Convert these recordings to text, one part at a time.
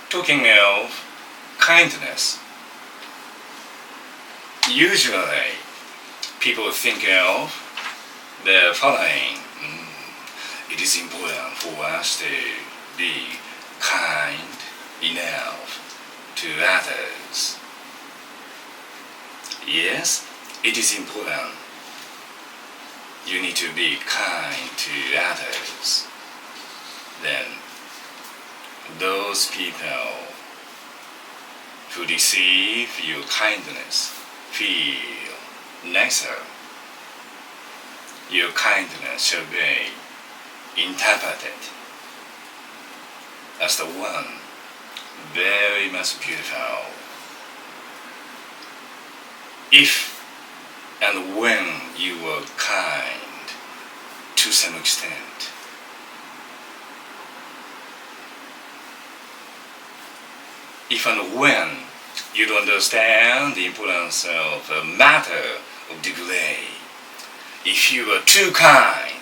talking of kindness, usually people think of the following. It is important for us to be kind enough to others. Yes, it is important. You need to be kind to others. Then those people who receive your kindness feel nicer. Your kindness shall be interpreted as the one very much beautiful. If and when you were kind to some extent, if and when you don't understand the importance of a matter of degree, if you were too kind,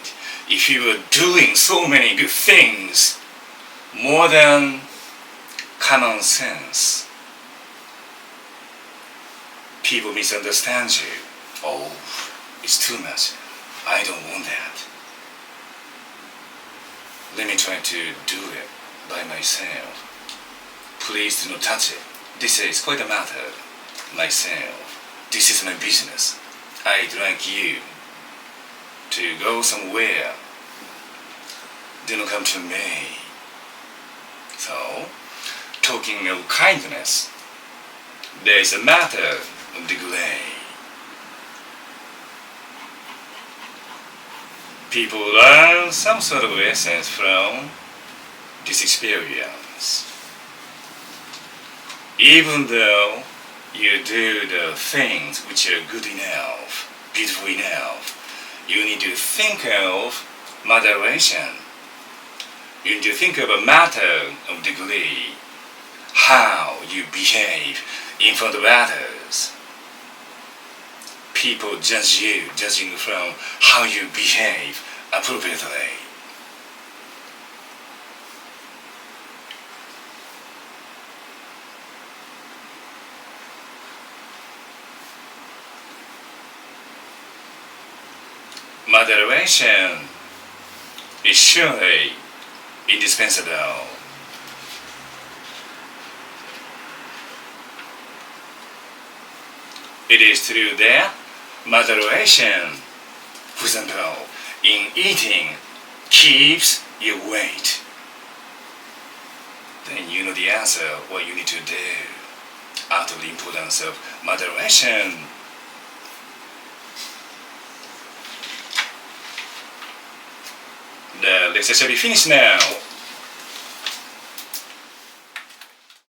if you were doing so many good things, more than common sense, people misunderstand you. Oh, it's too much. I don't want that. Let me try to do it by myself. Please do not touch it. This is quite a matter. Myself. This is my business. I'd like you to go somewhere. Do not come to me. So, talking of kindness, there is a matter of degree. People learn some sort of lessons from this experience. Even though you do the things which are good enough, beautiful enough, you need to think of moderation. You need to think of a matter of degree, how you behave in front of others. People judge you, judging from how you behave appropriately. Moderation is surely indispensable. It is true that moderation, for example, in eating, keeps your weight. Then you know the answer, what you need to do out of the importance of moderation. The lecture shall be finished now.